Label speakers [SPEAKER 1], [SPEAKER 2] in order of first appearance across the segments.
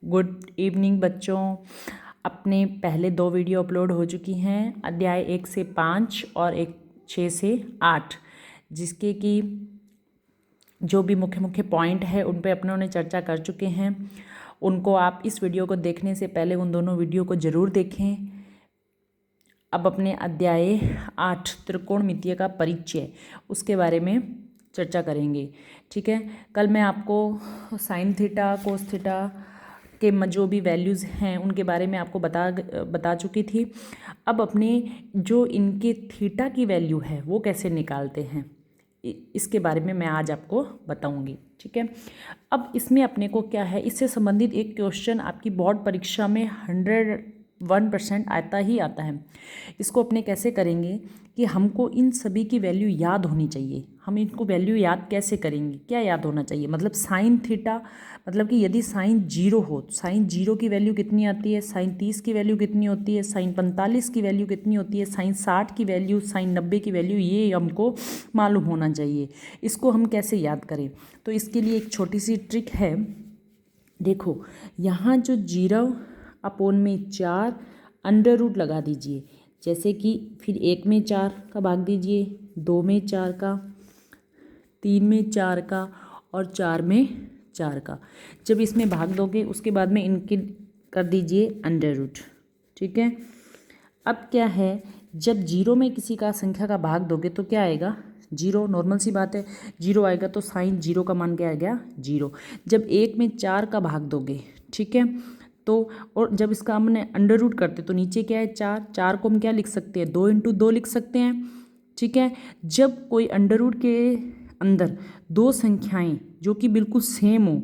[SPEAKER 1] Good evening बच्चों। अपने पहले 2 वीडियो अपलोड हो चुकी हैं, अध्याय 1 से 5 और 6 से 8, जिसके कि जो भी मुख्य मुख्य पॉइंट है उन पे अपनों चर्चा कर चुके हैं। उनको आप इस वीडियो को देखने से पहले उन दोनों वीडियो को ज़रूर देखें। अब अपने अध्याय 8 त्रिकोणमितीय का परिचय, उसके बारे में चर्चा करेंगे। ठीक है, कल मैं आपको साइन थीटा कोस थीटा के जो भी वैल्यूज़ हैं उनके बारे में आपको बता चुकी थी। अब अपने जो इनके थीटा की वैल्यू है वो कैसे निकालते हैं इसके बारे में मैं आज आपको बताऊंगी। ठीक है, अब इसमें अपने को क्या है, इससे संबंधित एक क्वेश्चन आपकी बोर्ड परीक्षा में 101% आता ही आता है। इसको अपने कैसे करेंगे कि हमको इन सभी की वैल्यू याद होनी चाहिए। हम इनको वैल्यू याद कैसे करेंगे, क्या याद होना चाहिए, मतलब साइन थीटा, मतलब कि यदि साइन 0 हो तो साइन 0 की वैल्यू कितनी आती है, साइन 30 की वैल्यू कितनी होती है, साइन 45 की वैल्यू कितनी होती है, साइन 60 की वैल्यू, साइन 90 की वैल्यू, ये हमको मालूम होना चाहिए। इसको हम कैसे याद करें, तो इसके लिए एक छोटी सी ट्रिक है। देखो यहाँ जो 0/4 अंडर रूट लगा दीजिए, जैसे कि फिर 1 में 4 का भाग दीजिए, 2 में 4 का, 3 में 4 का और 4 में 4 का। जब इसमें भाग दोगे उसके बाद में इनके कर दीजिए अंडर रूट। ठीक है, अब क्या है, जब 0 में किसी का संख्या का भाग दोगे तो क्या आएगा, 0। नॉर्मल सी बात है, 0 आएगा तो साइन 0 का मान क्या आ गया, 0। जब 1 में 4 का भाग दोगे, ठीक है, तो और जब इसका हमने अंडर रूट करते तो नीचे क्या है, 4 को हम क्या लिख सकते हैं, 2 × 2 लिख सकते हैं। ठीक है, जब कोई अंडर रूट के अंदर दो संख्याएं जो कि बिल्कुल सेम हो,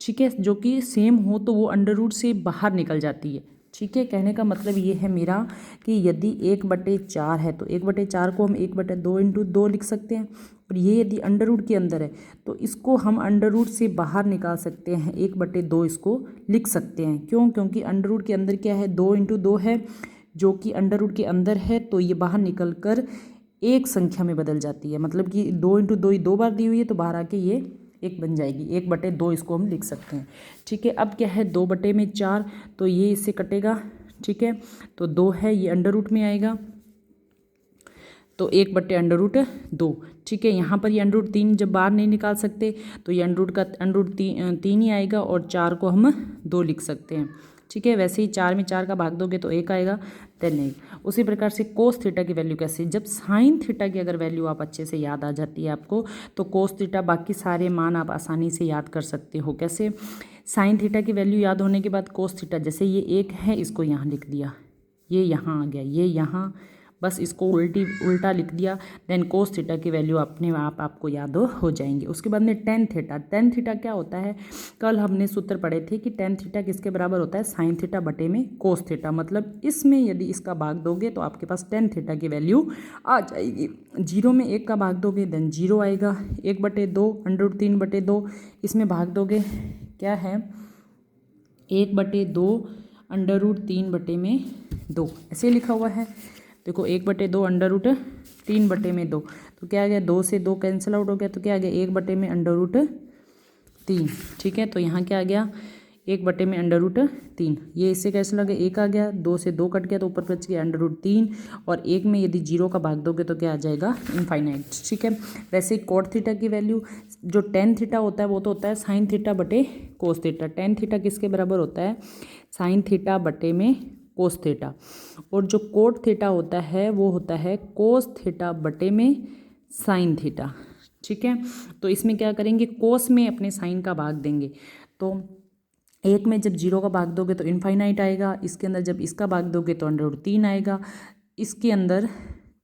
[SPEAKER 1] ठीक है, जो कि सेम हो तो वो अंडर रूट से बाहर निकल जाती है। ठीक है, कहने का मतलब ये है मेरा कि यदि 1/4 है तो 1/4 को हम 1/2 × 2 लिख सकते हैं। और ये यदि अंडर रूट के अंदर है तो इसको हम अंडर रूट से बाहर निकाल सकते हैं, 1/2 इसको लिख सकते हैं। क्यों, क्योंकि अंडर रूट के अंदर क्या है, 2 × 2 है, जो कि अंडर रूट के अंदर है, तो ये बाहर निकल कर एक संख्या में बदल जाती है। मतलब कि 2 × 2 ही 2 बार दी हुई है तो बाहर आके ये 1 बन जाएगी, 1/2 इसको हम लिख सकते हैं। ठीक है, अब क्या है, 2/4 तो ये इससे कटेगा। ठीक है, तो 2 है, ये अंडर रूट में आएगा तो 1/√2। ठीक है, यहाँ पर ये अंडर रूट 3 जब बाहर नहीं निकाल सकते तो ये अंडर रूट 3 ही आएगा और 4 को हम 2 लिख सकते हैं। ठीक है, वैसे ही 4 में 4 का भाग दोगे तो 1 आएगा, देन 1। उसी प्रकार से कोस थीटा की वैल्यू कैसे, जब साइन थीटा की अगर वैल्यू आप अच्छे से याद आ जाती है आपको, तो कोस थीटा बाकी सारे मान आप आसानी से याद कर सकते हो। कैसे, साइन थीटा की वैल्यू याद होने के बाद कोस थीटा, जैसे ये 1 है इसको यहाँ लिख दिया, ये यहाँ आ गया, ये यहाँ, बस इसको उल्टा लिख दिया, देन कोस थीटा की वैल्यू अपने आप आपको याद हो जाएंगी। उसके बाद में टेन थीटा क्या होता है, कल हमने सूत्र पढ़े थे कि टेन थीटा किसके बराबर होता है, साइन थीटा बटे में कोस थीटा। मतलब इसमें यदि इसका भाग दोगे तो आपके पास टेन थीटा की वैल्यू आ जाएगी। 0 में 1 का भाग दोगे देन 0 आएगा, 1/2 √3/2, इसमें भाग दोगे क्या है, 1/2 √3/2, ऐसे लिखा हुआ है। देखो 1/2 √3/2, तो क्या आ गया, 2 से 2 कैंसिल आउट हो गया, तो क्या आ गया, 1/√3। ठीक है, तो यहाँ क्या आ गया, 1/√3, ये इससे कैसे लगे, 1 आ गया, 2 से 2 कट गया तो ऊपर बच गया √3, और 1 में यदि 0 का भाग दोगे तो क्या आ जाएगा, इनफाइनाइट। ठीक है, वैसे कोट थीटा की वैल्यू, जो टेन थीटा होता है वो तो होता है साइन थीटा बटे कोस थीटा। टेन थीटा किसके बराबर होता है, साइन थीटा बटे में कोस थीटा, और जो कोट थीटा होता है वो होता है कोस थीटा बटे में साइन थीटा। ठीक है, तो इसमें क्या करेंगे, कोस में अपने साइन का भाग देंगे, तो 1 में जब 0 का भाग दोगे तो इनफाइनाइट आएगा, इसके अंदर जब इसका भाग दोगे तो √3 आएगा, इसके अंदर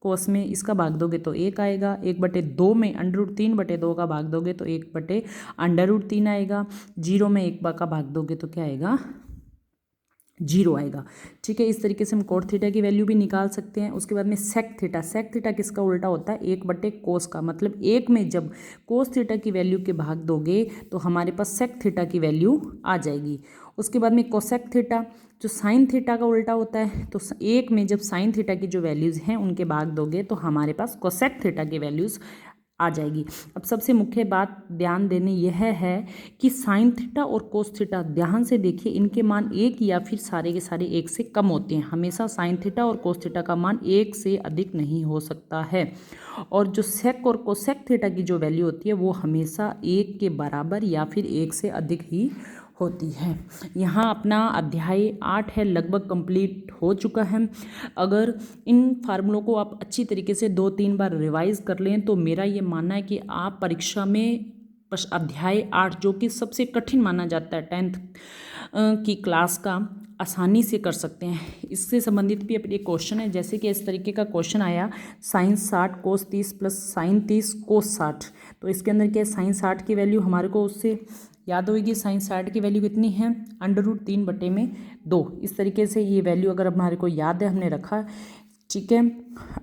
[SPEAKER 1] कोस में इसका भाग दोगे तो 1 आएगा, 1/2 में √3/2 का भाग दोगे तो 1/√3 आएगा, 0 में 1 का भाग दोगे तो क्या आएगा, 0 आएगा। ठीक है, इस तरीके से हम कोट थीटा की वैल्यू भी निकाल सकते हैं। उसके बाद में सेक थीटा किसका उल्टा होता है, 1/कोस का। मतलब 1 में जब कोस थीटा की वैल्यू के भाग दोगे तो हमारे पास सेक थीटा की वैल्यू आ जाएगी। उसके बाद में कोसेक थीटा, जो साइन थीटा का उल्टा होता है, तो 1 में जब साइन थीटा की जो वैल्यूज़ हैं उनके भाग दोगे तो हमारे पास कोसेक थीटा की वैल्यूज़ आ जाएगी। अब सबसे मुख्य बात ध्यान देने यह है कि साइन थीटा और कोस थीटा, ध्यान से देखिए, इनके मान एक या फिर सारे के सारे एक से कम होते हैं। हमेशा साइन थीटा और कोस थीटा का मान एक से अधिक नहीं हो सकता है। और जो सेक और कोसेक थीटा की जो वैल्यू होती है वो हमेशा एक के बराबर या फिर एक से अधिक ही होती है। यहाँ अपना अध्याय 8 है लगभग कंप्लीट हो चुका है। अगर इन फार्मूलों को आप अच्छी तरीके से 2-3 बार रिवाइज कर लें तो मेरा ये मानना है कि आप परीक्षा में अध्याय 8 जो कि सबसे कठिन माना जाता है 10th की क्लास का, आसानी से कर सकते हैं। इससे संबंधित भी अपने क्वेश्चन है, जैसे कि इस तरीके का क्वेश्चन आया साइन 60 कोस 30 प्लस साइन 30 कोस 60। तो इसके अंदर क्या है, साइन 60 की वैल्यू हमारे को उससे याद होगी। साइन 60 की वैल्यू कितनी है, √3/2। इस तरीके से ये वैल्यू अगर हमारे को याद है हमने रखा, ठीक है।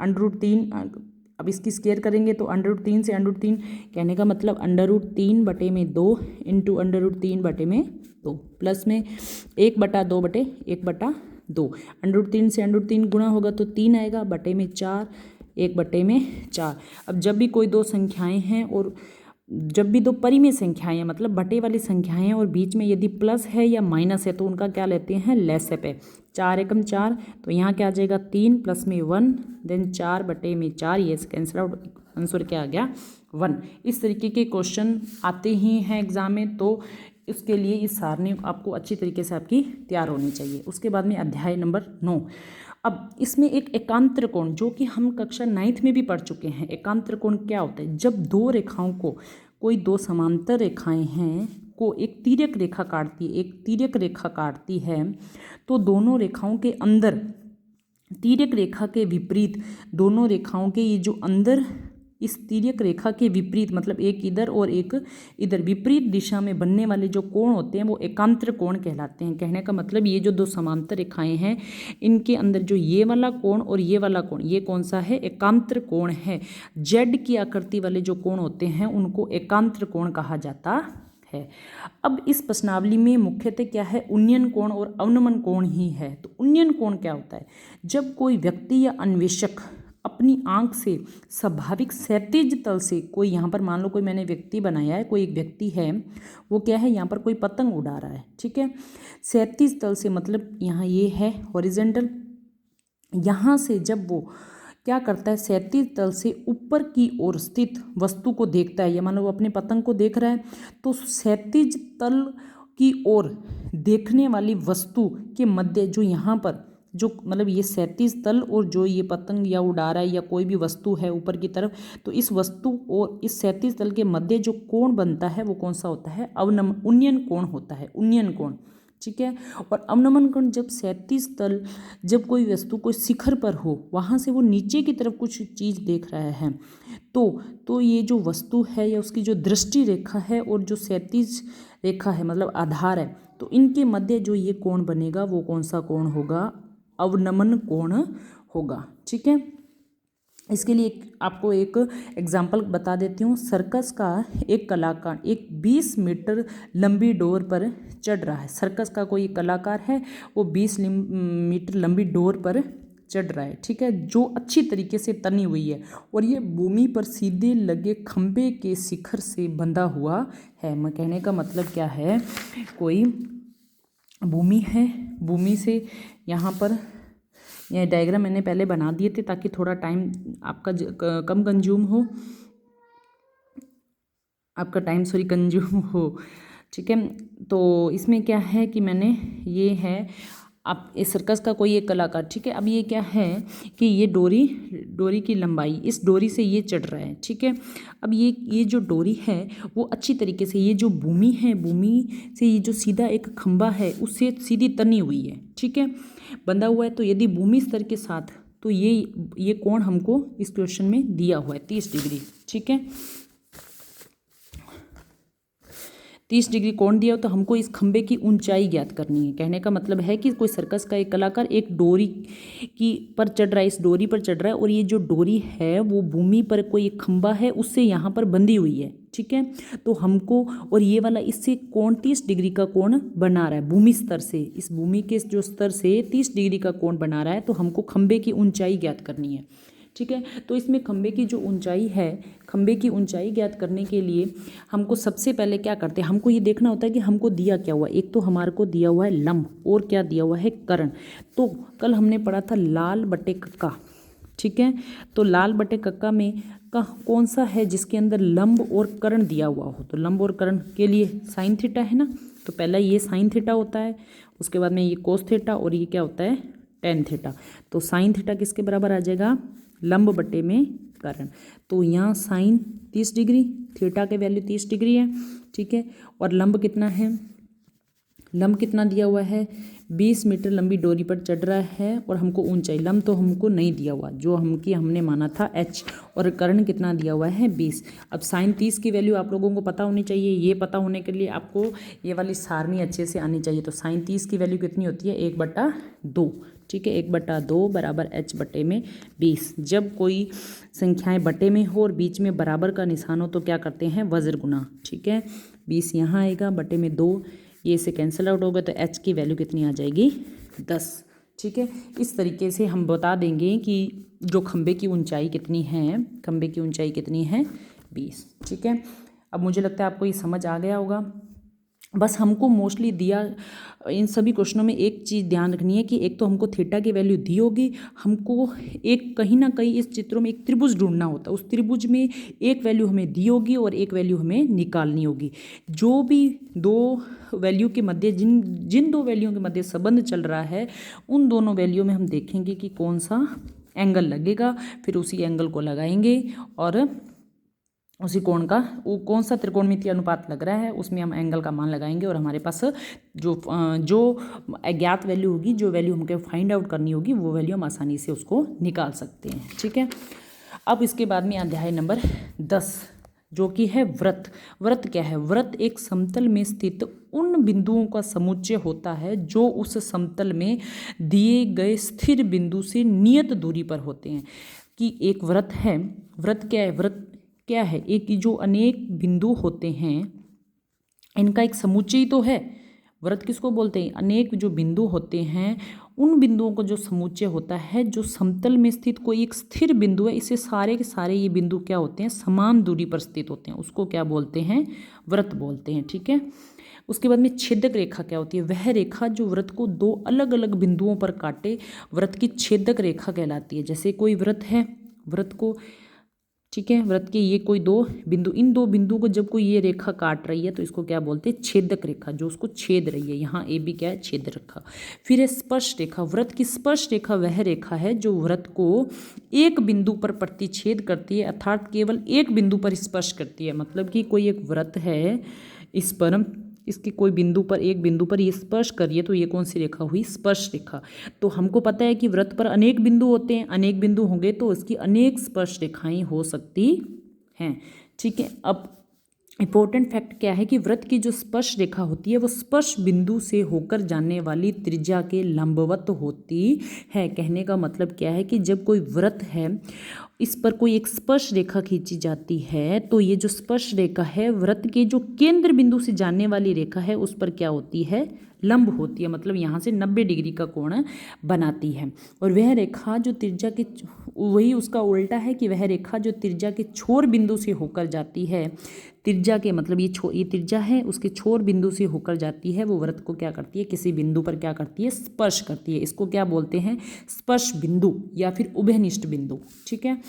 [SPEAKER 1] √3, अब इसकी स्केयर करेंगे तो √3 से √3, कहने का मतलब √3/2 इंटू √3/2 प्लस में 1/2/1/2। √3 से √3 गुणा होगा तो 3 आएगा, बटे में 4, 1/4। अब जब भी कोई दो संख्याएं हैं और जब भी दो परिमेय संख्याएं हैं, मतलब बटे वाली संख्याएं हैं और बीच में यदि प्लस है या माइनस है तो उनका क्या लेते हैं, लैसेप है। 4 एकम 4, तो यहाँ क्या आ जाएगा 3 प्लस में 1, देन 4/4, ये कैंसिल आउट, आंसर क्या आ गया 1। इस तरीके के क्वेश्चन आते ही हैं एग्जाम में, तो इसके लिए इस सारणी आपको अच्छी तरीके से आपकी तैयार होनी चाहिए। उसके बाद में अध्याय नंबर 9। अब इसमें एक एकांत त्रिकोण, जो कि हम कक्षा 9th में भी पढ़ चुके हैं। एकांत त्रिकोण क्या होता है, जब दो रेखाओं को, कोई दो समांतर रेखाएं हैं को एक तिर्यक रेखा काटती है, तो दोनों रेखाओं के अंदर, तिर्यक रेखा के विपरीत, दोनों रेखाओं के ये जो अंदर इस तिर्यक रेखा के विपरीत, मतलब एक इधर और एक इधर, विपरीत दिशा में बनने वाले जो कोण होते हैं वो एकांतर कोण कहलाते हैं। कहने का मतलब ये जो दो समांतर रेखाएं हैं इनके अंदर जो ये वाला कोण और ये वाला कोण, ये कौन सा है, एकांतर कोण है। जेड की आकृति वाले जो कोण होते हैं उनको एकांतर कोण कहा जाता है। अब इस प्रश्नावली में मुख्यतः क्या है, उन्नयन कोण और अवनमन कोण ही है। तो उन्नयन कोण क्या होता है, जब कोई व्यक्ति या अन्वेषक अपनी आंख से स्वाभाविक क्षैतिज तल से, कोई यहाँ पर मान लो कोई मैंने व्यक्ति बनाया है, कोई एक व्यक्ति है, वो क्या है, यहाँ पर कोई पतंग उड़ा रहा है, ठीक है। क्षैतिज तल से मतलब यहाँ ये है हॉरिजॉन्टल, यहाँ से जब वो क्या करता है, क्षैतिज तल से ऊपर की ओर स्थित वस्तु को देखता है, या मान लो वो अपने पतंग को देख रहा है, तो क्षैतिज तल की ओर देखने वाली वस्तु के मध्य जो यहाँ पर जो मतलब ये क्षैतिज तल और जो ये पतंग या उड़ा रहा है या कोई भी वस्तु है ऊपर की तरफ, तो इस वस्तु और इस क्षैतिज तल के मध्य जो कोण बनता है वो कौन सा होता है, उन्नयन कोण होता है, उन्नयन कोण, ठीक है। और अवनमन कोण जब क्षैतिज तल, जब कोई वस्तु कोई शिखर पर हो, वहाँ से वो नीचे की तरफ कुछ चीज़ देख रहा है, तो ये जो वस्तु है या उसकी जो दृष्टि रेखा है और जो क्षैतिज रेखा है मतलब आधार है, तो इनके मध्य जो ये कोण बनेगा वो कौन सा कोण होगा, अवनमन कोण होगा, ठीक है। इसके लिए आपको एक एग्जाम्पल बता देती हूँ। सर्कस का एक कलाकार एक 20 मीटर लंबी डोर पर चढ़ रहा है। सर्कस का कोई कलाकार है, वो 20 मीटर लंबी डोर पर चढ़ रहा है, ठीक है, जो अच्छी तरीके से तनी हुई है और ये भूमि पर सीधे लगे खंभे के शिखर से बंधा हुआ है। मैं कहने का मतलब क्या है, कोई भूमि है, भूमि से यहाँ पर, यह डायग्राम मैंने पहले बना दिए थे ताकि थोड़ा टाइम आपका कम कंज्यूम हो, आपका टाइम कंज्यूम हो, ठीक है। तो इसमें क्या है कि मैंने ये है, आप इस सर्कस का कोई एक कलाकार, ठीक है। अब ये क्या है कि ये डोरी की लंबाई, इस डोरी से ये चढ़ रहा है, ठीक है। अब ये जो डोरी है वो अच्छी तरीके से, ये जो भूमि है, भूमि से ये जो सीधा एक खंभा है उससे सीधी तनी हुई है, ठीक है, बंधा हुआ है। तो यदि भूमि स्तर के साथ, तो ये कोण हमको इस क्वेश्चन में दिया हुआ है 30 डिग्री, ठीक है, 30 डिग्री कोण दिया हो, तो हमको इस खंबे की ऊंचाई ज्ञात करनी है। कहने का मतलब है कि कोई सर्कस का एक कलाकार एक डोरी की पर चढ़ रहा है, इस डोरी पर चढ़ रहा है और ये जो डोरी है वो भूमि पर कोई एक खंबा है उससे यहाँ पर बंधी हुई है, ठीक है। तो हमको, और ये वाला इससे कोण 30 डिग्री का कोण बना रहा है, भूमि स्तर से, इस भूमि के जो स्तर से 30 डिग्री का कोण बना रहा है, तो हमको खंबे की ऊंचाई ज्ञात करनी है, ठीक है। तो इसमें खंबे की जो ऊंचाई है, खंबे की ऊंचाई ज्ञात करने के लिए हमको सबसे पहले क्या करते हैं, हमको ये देखना होता है कि हमको दिया क्या हुआ। एक तो हमारे को दिया हुआ है लंब और क्या दिया हुआ है कर्ण। तो कल हमने पढ़ा था लाल बटे कक्का, ठीक है। तो लाल बटे कक्का में कौन सा है जिसके अंदर लंब और कर्ण दिया हुआ हो। तो लंब और कर्ण के लिए साइन थीटा है ना, तो पहला ये साइन थीटा होता है, उसके बाद में ये कोस थीटा और ये क्या होता है टेन थीटा। तो साइन थीटा किसके बराबर आ जाएगा, लंब बटे में कर्ण। तो यहाँ साइन 30 डिग्री, थीटा के वैल्यू 30 डिग्री है, ठीक है। और लंब कितना है, लंब कितना दिया हुआ है 20 मीटर लंबी डोरी पर चढ़ रहा है। और हमको ऊंचाई, लंब तो हमको नहीं दिया हुआ, जो हमने माना था h, और कर्ण कितना दिया हुआ है 20। अब साइन 30 की वैल्यू आप लोगों को पता होनी चाहिए। ये पता होने के लिए आपको ये वाली सारणी अच्छे से आनी चाहिए। तो साइन 30 की वैल्यू कितनी होती है 1/2, ठीक है। 1/2 बराबर h बटे में 20। जब कोई संख्याएं बटे में हो और बीच में बराबर का निशान हो तो क्या करते हैं वज्र गुना, ठीक है। 20 यहाँ आएगा बटे में 2, ये से कैंसिल आउट होगा तो h की वैल्यू कितनी आ जाएगी 10, ठीक है। इस तरीके से हम बता देंगे कि जो खंबे की ऊंचाई कितनी है, खंबे की ऊंचाई कितनी है 20, ठीक है। अब मुझे लगता है आपको ये समझ आ गया होगा। बस हमको मोस्टली दिया इन सभी क्वेश्चनों में एक चीज़ ध्यान रखनी है कि एक तो हमको थीटा की वैल्यू दी होगी, हमको एक कहीं ना कहीं इस चित्रों में एक त्रिभुज ढूंढना होता है, उस त्रिभुज में एक वैल्यू हमें दी होगी और एक वैल्यू हमें निकालनी होगी। जो भी दो वैल्यू के मध्य जिन दो वैल्यूओं के मध्य संबंध चल रहा है, उन दोनों वैल्यू में हम देखेंगे कि कौन सा एंगल लगेगा, फिर उसी एंगल को लगाएंगे और उसी कोण का वो कौन सा त्रिकोणमितीय अनुपात लग रहा है उसमें हम एंगल का मान लगाएंगे और हमारे पास जो अज्ञात वैल्यू होगी, जो वैल्यू हमको फाइंड आउट करनी होगी, वो वैल्यू हम आसानी से उसको निकाल सकते हैं, ठीक है। अब इसके बाद में अध्याय नंबर 10 जो कि है व्रत। व्रत क्या है, व्रत एक समतल में स्थित उन बिंदुओं का समुच्चय होता है जो उस समतल में दिए गए स्थिर बिंदु से नियत दूरी पर होते हैं। कि एक व्रत है, व्रत क्या है, व्रत क्या है, एक जो अनेक बिंदु होते हैं इनका एक समुच्चय तो है। व्रत किसको बोलते हैं, अनेक जो बिंदु होते हैं उन बिंदुओं को जो समुच्चय होता है, जो समतल में स्थित कोई एक स्थिर बिंदु है, इसे सारे के सारे ये बिंदु क्या होते हैं समान दूरी पर स्थित होते हैं, उसको क्या बोलते हैं व्रत बोलते हैं, ठीक है। उसके बाद में छेदक रेखा क्या होती है, वह रेखा जो व्रत को दो अलग अलग बिंदुओं पर काटे व्रत की छेदक रेखा कहलाती है। जैसे कोई व्रत है, व्रत को, ठीक है, व्रत के ये कोई दो बिंदु, इन दो बिंदुओं को जब कोई ये रेखा काट रही है तो इसको क्या बोलते हैं छेदक रेखा, जो उसको छेद रही है। यहाँ ए भी क्या है छेद रेखा। फिर है स्पर्श रेखा। व्रत की स्पर्श रेखा वह रेखा है जो व्रत को एक बिंदु पर प्रतिच्छेद करती है, अर्थात केवल एक बिंदु पर स्पर्श करती है। मतलब कि कोई एक व्रत है, इस पर इसके कोई बिंदु पर, एक बिंदु पर ये स्पर्श करिए तो ये कौन सी रेखा हुई स्पर्श रेखा। तो हमको पता है कि व्रत पर अनेक बिंदु होते हैं, अनेक बिंदु होंगे तो उसकी अनेक स्पर्श रेखाएं हो सकती हैं, ठीक है। अब इंपॉर्टेंट फैक्ट क्या है कि व्रत की जो स्पर्श रेखा होती है वो स्पर्श बिंदु से होकर जाने वाली त्रिज्या के लंबवत होती है। कहने का मतलब क्या है कि जब कोई व्रत है इस पर कोई एक स्पर्श रेखा खींची जाती है तो ये जो स्पर्श रेखा है व्रत के जो केंद्र बिंदु से जाने वाली रेखा है उस पर क्या होती है लंब होती है, मतलब यहाँ से 90 डिग्री का कोण बनाती है। और वह रेखा जो त्रिज्या के, वही उसका उल्टा है कि वह रेखा जो त्रिज्या के छोर बिंदु से होकर जाती है, त्रिज्या के मतलब ये त्रिज्या है, उसके छोर बिंदु से होकर जाती है, वो व्रत को क्या करती है किसी बिंदु पर क्या करती है स्पर्श करती है। इसको क्या बोलते हैं स्पर्श बिंदु या फिर उभयनिष्ठ बिंदु, ठीक है।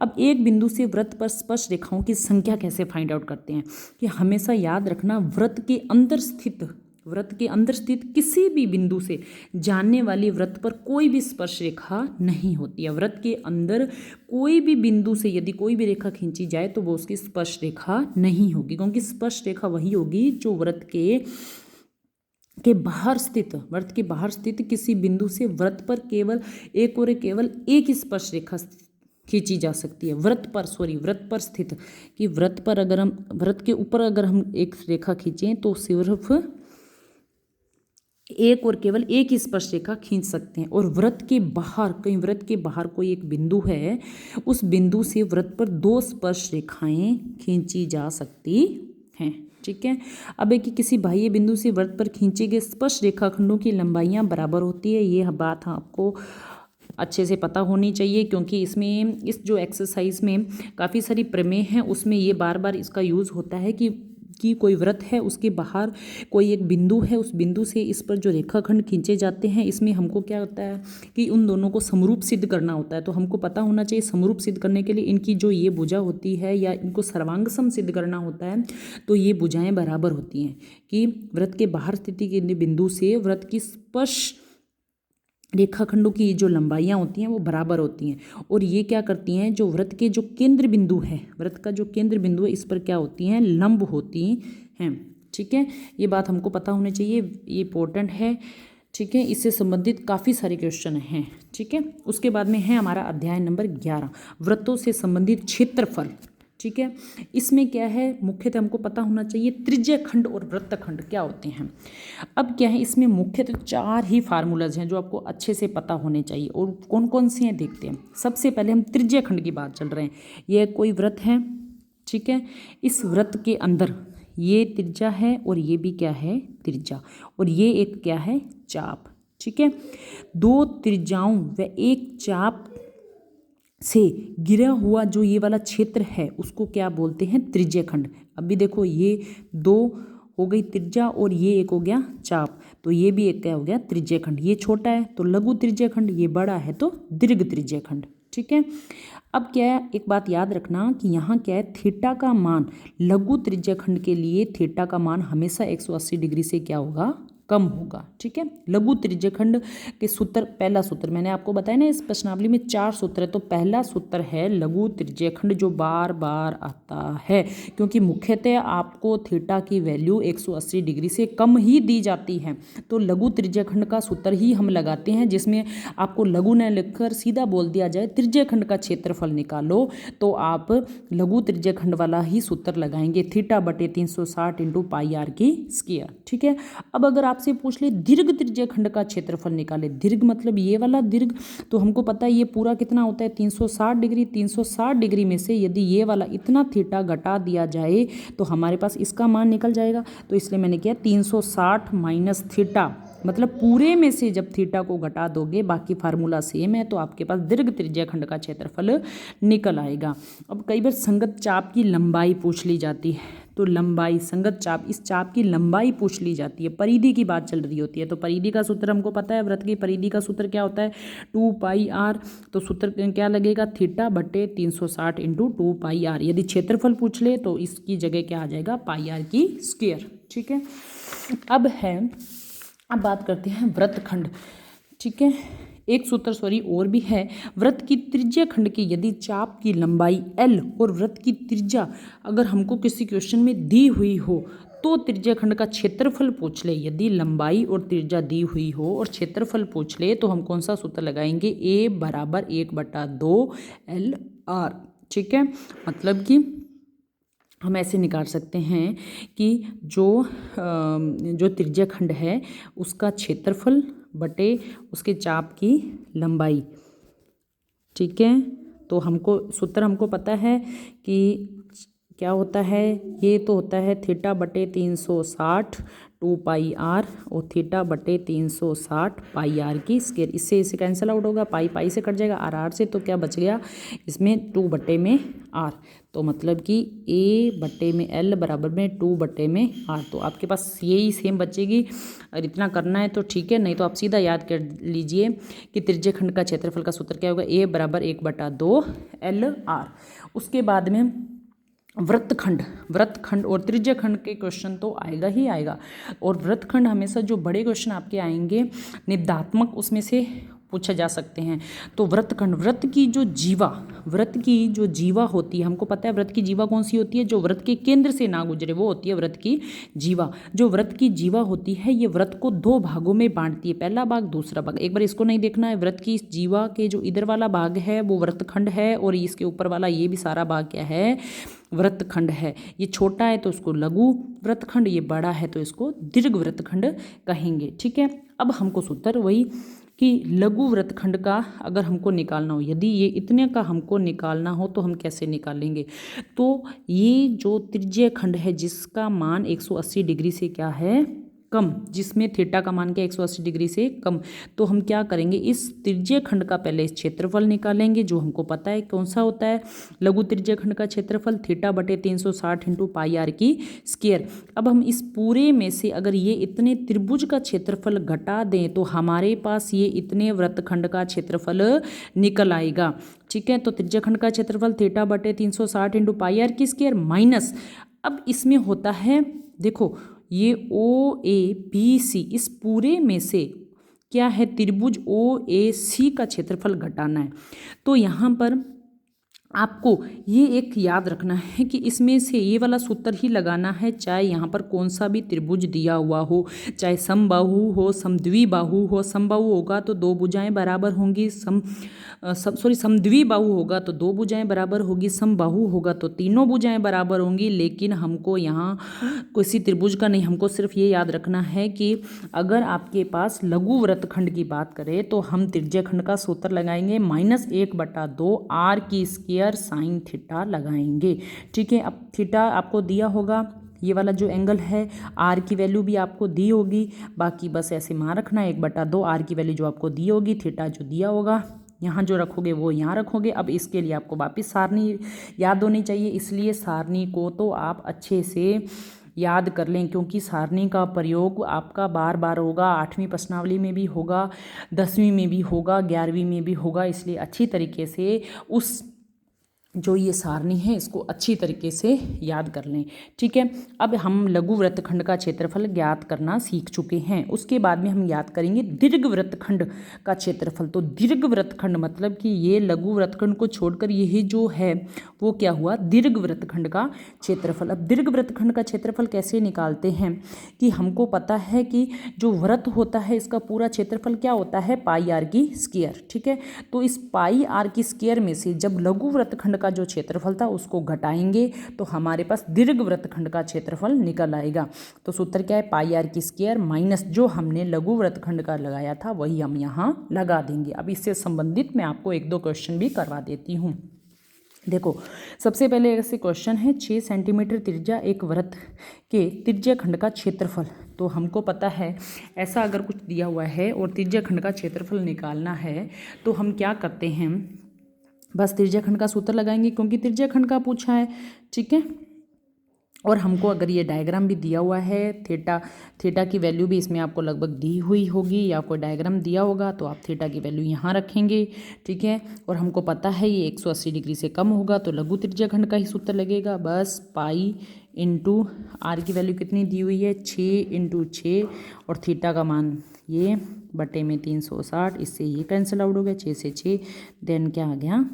[SPEAKER 1] अब एक बिंदु से व्रत पर स्पर्श रेखाओं की संख्या कैसे फाइंड आउट करते हैं कि हमेशा याद रखना व्रत के अंदर स्थित किसी भी बिंदु से जानने वाली व्रत पर कोई भी स्पर्श रेखा नहीं होती है। व्रत के अंदर कोई भी बिंदु से यदि कोई भी रेखा खींची जाए तो वो उसकी स्पर्श रेखा नहीं होगी, क्योंकि स्पर्श रेखा वही होगी जो व्रत के बाहर स्थित, व्रत के बाहर स्थित किसी बिंदु से व्रत पर केवल एक ही स्पर्श रेखा खींची जा सकती है। व्रत पर स्थित कि व्रत के ऊपर अगर हम एक रेखा खींचें तो सिर्फ एक और केवल एक ही स्पर्श रेखा खींच सकते हैं। और व्रत के बाहर कोई एक बिंदु है, उस बिंदु से व्रत पर दो स्पर्श रेखाएं खींची जा सकती हैं, ठीक है। अब एक किसी बाह्य बिंदु से व्रत पर खींचे गए स्पर्श रेखाखंडों की लंबाइयां बराबर होती है, ये बात आपको अच्छे से पता होनी चाहिए, क्योंकि इसमें इस जो एक्सरसाइज में काफ़ी सारी प्रमेय हैं, उसमें ये बार बार इसका यूज़ होता है कि कोई वृत्त है, उसके बाहर कोई एक बिंदु है, उस बिंदु से इस पर जो रेखाखंड खींचे जाते हैं, इसमें हमको क्या होता है कि उन दोनों को समरूप सिद्ध करना होता है। तो हमको पता होना चाहिए समरूप सिद्ध करने के लिए इनकी जो ये भुजा होती है या इनको सर्वांग सम सिद्ध करना होता है, तो ये भुजाएं बराबर होती हैं कि वृत्त के बाहर स्थित के बिंदु से वृत्त की स्पर्श रेखाखंडों की जो लंबाइयाँ होती हैं वो बराबर होती हैं। और ये क्या करती हैं, जो वृत्त के जो केंद्र बिंदु है, वृत्त का जो केंद्र बिंदु है, इस पर क्या होती हैं, लंब होती हैं। ठीक है, ये बात हमको पता होनी चाहिए, ये इंपॉर्टेंट है। ठीक है, इससे संबंधित काफ़ी सारे क्वेश्चन हैं। ठीक है, उसके बाद में है हमारा अध्याय नंबर 11, वृत्तों से संबंधित क्षेत्रफल। ठीक है, इसमें क्या है, मुख्यतः हमको पता होना चाहिए त्रिज्यखंड और वृत्तखंड क्या होते हैं। अब क्या है, इसमें मुख्यतः 4 ही फार्मूलाज हैं जो आपको अच्छे से पता होने चाहिए, और कौन कौन से हैं देखते हैं। सबसे पहले हम त्रिज्यखंड की बात चल रहे हैं। यह कोई वृत्त है, ठीक है, इस वृत्त के अंदर ये त्रिज्या है और ये भी क्या है, त्रिज्या, और ये एक क्या है, चाप। ठीक है, 2 त्रिज्याओं व एक चाप से गिरा हुआ जो ये वाला क्षेत्र है उसको क्या बोलते हैं, त्रिज्यखंड। अभी देखो, ये 2 हो गई त्रिज्या और ये एक हो गया चाप, तो ये भी एक क्या हो गया, त्रिज्यखंड। ये छोटा है तो लघु त्रिज्यखंड, ये बड़ा है तो दीर्घ त्रिज्यखंड। ठीक है, अब क्या है, एक बात याद रखना कि यहाँ क्या है, थीटा का मान लघु त्रिज्यखंड के लिए थीटा का मान हमेशा 180 डिग्री से क्या होगा, कम होगा। ठीक है, लघु त्रिज्यखंड के सूत्र, पहला सूत्र मैंने आपको बताया ना, इस प्रश्नावली में 4 सूत्र है, तो पहला सूत्र है लघु त्रिज्यखंड, जो बार बार आता है, क्योंकि मुख्यतः आपको थीटा की वैल्यू 180 डिग्री से कम ही दी जाती है। तो लघु त्रिज्यखंड का सूत्र ही हम लगाते हैं, जिसमें आपको लघु न लिखकर सीधा बोल दिया जाए त्रिज्यखंड का क्षेत्रफल निकालो, तो आप लघु त्रिज्यखंड वाला ही सूत्र लगाएंगे, थीटा बटे 360 इंटू पाई आर की स्क्वायर। ठीक है, अब अगर आपसे पूछ ले दीर्घ त्रिज्यखंड का क्षेत्रफल निकाले, दीर्घ मतलब ये वाला दीर्घ, तो हमको पता है ये पूरा कितना होता है, 360 डिग्री। 360 डिग्री में से यदि ये वाला इतना थीटा घटा दिया जाए तो हमारे पास इसका मान निकल जाएगा। तो इसलिए मैंने किया 360 माइनस थीटा, मतलब पूरे में से जब थीटा को घटा दोगे, बाकी फार्मूला सेम है, तो आपके पास दीर्घ त्रिज्यखंड का क्षेत्रफल निकल आएगा। अब कई बार संगत चाप की लंबाई पूछ ली जाती है, तो लंबाई, संगत चाप, इस चाप की लंबाई पूछ ली जाती है, परिधि की बात चल रही होती है। तो परिधि का सूत्र हमको पता है, वृत्त की परिधि का सूत्र क्या होता है, 2 पाई आर। तो सूत्र क्या लगेगा, थीटा बटे 360 इंटू 2 पाई आर। यदि क्षेत्रफल पूछ ले तो इसकी जगह क्या आ जाएगा, पाई आर की स्क्वायर। ठीक है, अब बात करते हैं वृत्तखंड। ठीक है, एक सूत्र और भी है, वृत्त की त्रिज्यखंड की यदि चाप की लंबाई L और वृत्त की त्रिज्या अगर हमको किसी क्वेश्चन में दी हुई हो, तो त्रिज्यखंड का क्षेत्रफल पूछ ले। यदि लंबाई और त्रिज्या दी हुई हो और क्षेत्रफल पूछ ले तो हम कौन सा सूत्र लगाएंगे, A बराबर 1/2 LR। ठीक है, मतलब कि हम ऐसे निकाल सकते हैं कि जो त्रिज्यखंड है उसका क्षेत्रफल बटे उसके चाप की लंबाई। ठीक है, तो सूत्र हमको पता है कि क्या होता है, ये तो होता है थीटा बटे 360 2 पाई आर, और थीटा बटे 360 पाई आर की स्क्वायर। इससे इसे कैंसिल आउट होगा, पाई पाई से कट जाएगा, आर आर से, तो क्या बच गया इसमें 2 बटे में आर। तो मतलब कि A बटे में L बराबर में 2 बटे में R। तो आपके पास यही सेम बचेगी। अगर इतना करना है तो ठीक है, नहीं तो आप सीधा याद कर लीजिए कि त्रिज्यखंड का क्षेत्रफल का सूत्र क्या होगा, A बराबर 1/2 LR। उसके बाद में वृत्तखंड और त्रिज्यखंड के क्वेश्चन तो आएगा ही आएगा। और वृत्तखंड हमेशा जो बड़े क्वेश्चन आपके आएंगे निबंधात्मक, उसमें से पूछे जा सकते हैं। तो वृत्तखंड, वृत्त की जो जीवा होती है, हमको पता है वृत्त की जीवा कौन सी होती है, जो वृत्त के केंद्र से ना गुजरे, वो होती है वृत्त की जीवा। जो वृत्त की जीवा होती है ये वृत्त को 2 भागों में बांटती है, पहला भाग दूसरा भाग। एक बार इसको नहीं देखना है, वृत्त की जीवा के जो इधर वाला भाग है वो वृत्तखंड है, और इसके ऊपर वाला ये भी सारा भाग क्या है, वृत्तखंड है। ये छोटा है तो इसको लघु वृत्तखंड, ये बड़ा है तो इसको दीर्घ वृत्तखंड कहेंगे। ठीक है, अब हमको सूत्र वही कि लघु वृत्तखंड का अगर हमको निकालना हो, यदि ये इतने का हमको निकालना हो तो हम कैसे निकालेंगे। तो ये जो त्रिज्यखंड है जिसका मान 180 डिग्री से क्या है, कम, जिसमें थीटा का मान क्या 180 डिग्री से कम, तो हम क्या करेंगे, इस त्रिज्यीय खंड का पहले क्षेत्रफल निकालेंगे, जो हमको पता है कौन सा होता है, लघु त्रिज्यीय खंड का क्षेत्रफल थीटा बटे 360 इंटू पाई आर की स्क्वायर। अब हम इस पूरे में से अगर ये इतने त्रिभुज का क्षेत्रफल घटा दें तो हमारे पास ये इतने वृत्तखंड का क्षेत्रफल निकल आएगा। ठीक है, तो त्रिज्यीय खंड का क्षेत्रफल थीटा बटे 360 इंटू पाई आर की स्क्वायर माइनस, अब इसमें होता है देखो ये ओ ए बी सी, इस पूरे में से क्या है, त्रिभुज ओ ए सी का क्षेत्रफल घटाना है। तो यहाँ पर आपको ये एक याद रखना है कि इसमें से ये वाला सूत्र ही लगाना है, चाहे यहाँ पर कौन सा भी त्रिभुज दिया हुआ हो, चाहे समबाहु हो, समद्विबाहु हो। समबाहु होगा तो दो भुजाएं बराबर होंगी, समद्विबाहु होगा तो दो भुजाएं बराबर होगी, समबाहु होगा तो तीनों भुजाएं बराबर होंगी। लेकिन हमको यहाँ किसी त्रिभुज का नहीं, हमको सिर्फ ये याद रखना है कि अगर आपके पास लघु वृत्तखंड की बात करें तो हम त्रिज्यीय खंड का सूत्र लगाएंगे -1/2 आर की स्क्वायर साइन थीटा लगाएंगे। ठीक है, अब थीटा आपको दिया होगा, ये वाला जो एंगल है, आर की वैल्यू भी आपको दी होगी, बाकी बस ऐसे मान रखना है 1/2 आर की वैल्यू जो आपको दी होगी, थीटा जो दिया होगा यहाँ जो रखोगे वो यहाँ रखोगे। अब इसके लिए आपको वापस सारणी याद होनी चाहिए, इसलिए सारणी को तो आप अच्छे से याद कर लें, क्योंकि सारणी का प्रयोग आपका बार बार होगा, 8वीं प्रश्नावली में भी होगा, 10वीं में भी होगा, 11वीं में भी होगा, इसलिए अच्छी तरीके से उस जो ये सारणी है इसको अच्छी तरीके से याद कर लें। ठीक है, अब हम लघु वृत्तखंड का क्षेत्रफल ज्ञात करना सीख चुके हैं। उसके बाद में हम याद करेंगे दीर्घ वृत्तखंड का क्षेत्रफल। तो दीर्घ वृत्तखंड मतलब कि ये लघु वृत्तखंड को छोड़कर यही जो है वो क्या हुआ, दीर्घ वृत्तखंड का क्षेत्रफल। अब दीर्घ वृत्तखंड का क्षेत्रफल कैसे निकालते हैं कि हमको पता है कि जो वृत्त होता है इसका पूरा क्षेत्रफल क्या होता है, पाई आर की स्क्वायर। ठीक है, तो इस पाई आर की स्क्वायर में से जब लघु वृत्तखंड का जो क्षेत्रफल था उसको घटाएंगे तो हमारे पास दीर्घ वृत्तखंड का क्षेत्रफल निकल आएगा। तो सूत्र क्या है, पाई आर की स्क्वायर माइनस जो हमने लघु वृत्तखंड का लगाया था वही हम यहाँ लगा देंगे। अब इससे संबंधित मैं आपको 1-2 क्वेश्चन भी करवा देती हूँ। देखो, सबसे पहले ऐसे क्वेश्चन है, 6 सेंटीमीटर त्रिज्या एक वृत्त के त्रिज्या खंड का क्षेत्रफल। तो हमको पता है ऐसा अगर कुछ दिया हुआ है और त्रिज्या खंड का क्षेत्रफल निकालना है तो हम क्या करते हैं, बस त्रिज्या खंड का सूत्र लगाएंगे क्योंकि त्रिज्या खंड का पूछा है। ठीक है, और हमको अगर ये डायग्राम भी दिया हुआ है, थीटा की वैल्यू भी इसमें आपको लगभग दी हुई होगी या कोई डायग्राम दिया होगा तो आप थीटा की वैल्यू यहाँ रखेंगे। ठीक है, और हमको पता है ये 180 डिग्री से कम होगा तो लघु त्रिज्या खंड का ही सूत्र लगेगा, बस पाई इंटू आर की वैल्यू कितनी दी हुई है, 6 इंटू 6 और थीटा का मान ये बटे में 360, इससे ये कैंसिल आउट हो गया, 6 से 6 देन क्या आ गया,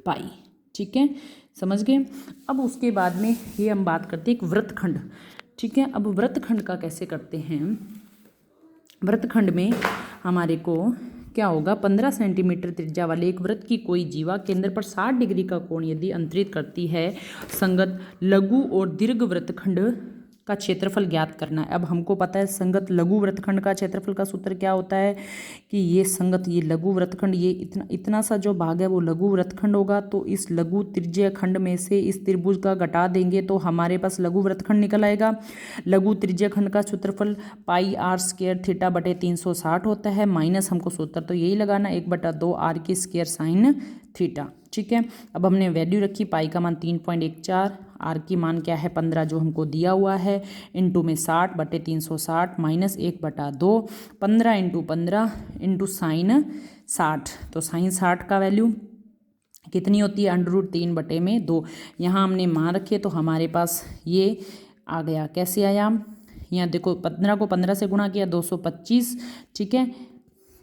[SPEAKER 1] पाई। ठीक है, समझ गए। अब उसके बाद में ये हम बात करते हैं एक वृत्तखंड। ठीक है, अब वृत्तखंड का कैसे करते हैं, वृत्तखंड में हमारे को क्या होगा, 15 सेंटीमीटर त्रिज्या वाले एक वृत्त की कोई जीवा केंद्र पर 60 डिग्री का कोण यदि अंतरित करती है, संगत लघु और दीर्घ वृत्तखंड का क्षेत्रफल ज्ञात करना है। अब हमको पता है संगत लघु वृत्तखंड का क्षेत्रफल का सूत्र क्या होता है कि ये संगत, ये लघु वृत्तखंड, ये इतना सा जो भाग है वो लघु वृत्तखंड होगा, तो इस लघु त्रिज्यीय खंड में से इस त्रिभुज का घटा देंगे तो हमारे पास लघु वृत्तखंड निकल आएगा। लघु त्रिज्यीय खंड का क्षेत्रफल पाई आर स्क्वायर थीटा बटे 360 होता है, माइनस हमको सूत्र तो यही लगाना 1/2 आर की स्क्वायर साइन थीटा। ठीक है, अब हमने वैल्यू रखी, पाई का मान 3.14, आर की मान क्या है 15 जो हमको दिया हुआ है, इंटू में 60 बटे 360 माइनस 1/2, 15 इंटू 15 इंटू साइन 60, तो साइन 60 का वैल्यू कितनी होती है, √3/2। यहाँ हमने मान रखे तो हमारे पास ये आ गया, कैसे आया, यहाँ देखो 15 को 15 से गुणा किया 225। ठीक है,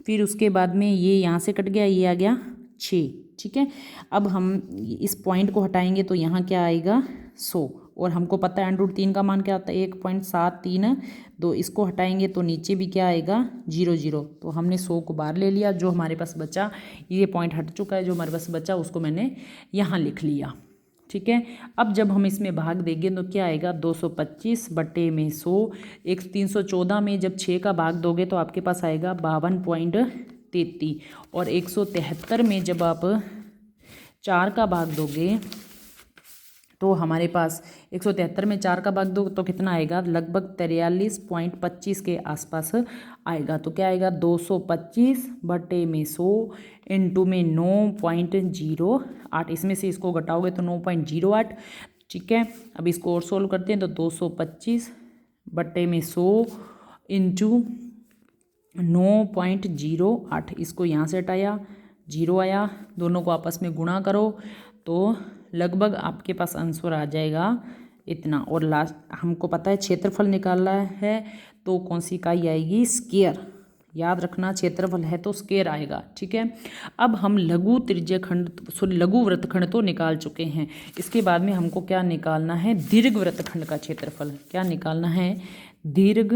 [SPEAKER 1] फिर उसके बाद में ये यहाँ से कट गया, ये आ गया 6। ठीक है, अब हम इस पॉइंट को हटाएंगे तो यहाँ क्या आएगा 100, और हमको पता है √3 का मान क्या होता है 1.732, इसको हटाएंगे तो नीचे भी क्या आएगा 0, तो हमने 100 को बाहर ले लिया, जो हमारे पास बचा, ये पॉइंट हट चुका है, जो हमारे पास बचा उसको मैंने यहाँ लिख लिया। ठीक है, अब जब हम इसमें भाग देंगे तो क्या आएगा 225 बटे में 100, 314 में जब 6 का भाग दोगे तो आपके पास आएगा 52.33, और 173 में जब आप 4 का भाग दोगे तो हमारे पास 173 में 4 का भाग दो तो कितना आएगा, लगभग 43.25 के आसपास आएगा। तो क्या आएगा, 225 बटे में 100 इंटू में 9.08, इसमें से इसको घटाओगे तो 9.08। ठीक है, अब इसको और सोल्व करते हैं तो 225 बटे में 100 इंटू 9.08, इसको यहाँ से हटाया, 0 आया, दोनों को आपस में गुणा करो तो लगभग आपके पास आंसर आ जाएगा इतना। और लास्ट हमको पता है क्षेत्रफल निकालना है तो कौन सी इकाई आएगी, स्क्वायर। याद रखना, क्षेत्रफल है तो स्क्वायर आएगा। ठीक है, अब हम लघु वृत्तखंड तो निकाल चुके हैं। इसके बाद में हमको क्या निकालना है, दीर्घ वृत्तखंड का क्षेत्रफल। क्या निकालना है, दीर्घ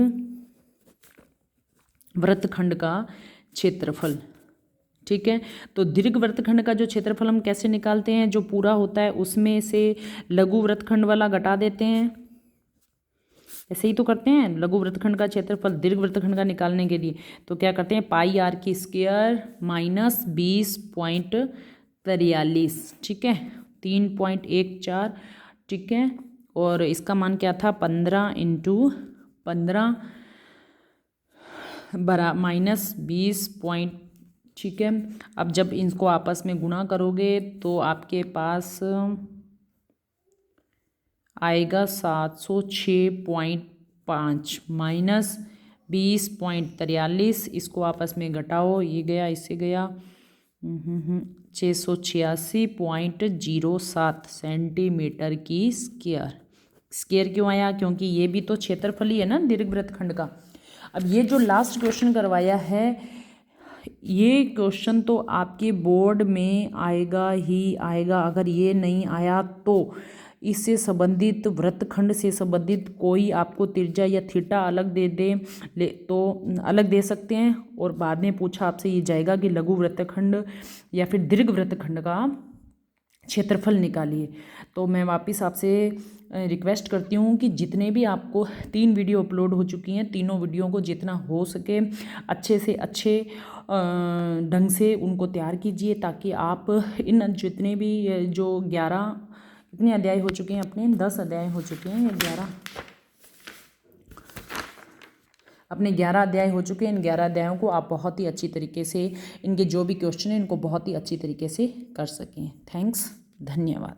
[SPEAKER 1] वृत्तखंड का क्षेत्रफल। ठीक है, तो दीर्घ वृत्तखंड का जो क्षेत्रफल हम कैसे निकालते हैं, जो पूरा होता है उसमें से लघु वृत्तखंड वाला घटा देते हैं, ऐसे ही तो करते हैं। लघु वृत्तखंड का क्षेत्रफल दीर्घ वृत्तखंड का निकालने के लिए तो क्या करते हैं, पाई आर की स्क्वायर माइनस 20.43। ठीक है, 3.14। ठीक है, और इसका मान क्या था, 15 इंटू 15 बरा माइनस 20. ठीक है, अब जब इनको आपस में गुणा करोगे तो आपके पास आएगा 706.5 माइनस 20.43। इसको आपस में घटाओ, ये गया इससे गया 686.07 सेंटीमीटर की स्क्वायर। स्क्वायर क्यों आया, क्योंकि ये भी तो क्षेत्रफल ही है ना दीर्घ वृत्तखंड का। अब ये जो लास्ट क्वेश्चन करवाया है, ये क्वेश्चन तो आपके बोर्ड में आएगा ही आएगा। अगर ये नहीं आया तो इससे संबंधित वृत्तखंड से संबंधित कोई आपको त्रिज्या या थीटा अलग तो अलग दे सकते हैं। और बाद में पूछा आपसे ये जाएगा कि लघु वृत्तखंड या फिर दीर्घ वृत्तखंड का क्षेत्रफल निकालिए। तो मैं वापस आपसे रिक्वेस्ट करती हूँ कि जितने भी आपको 3 वीडियो अपलोड हो चुकी हैं, तीनों वीडियो को जितना हो सके अच्छे से अच्छे ढंग से उनको तैयार कीजिए, ताकि आप इन जितने भी जो 11 कितने अध्याय हो चुके हैं, अपने 10 अध्याय हो चुके हैं, 11 अपने 11 अध्याय हो चुके हैं। इन 11 अध्यायों को आप बहुत ही अच्छी तरीके से, इनके जो भी क्वेश्चन हैं इनको बहुत ही अच्छी तरीके से कर सकें। थैंक्स, धन्यवाद।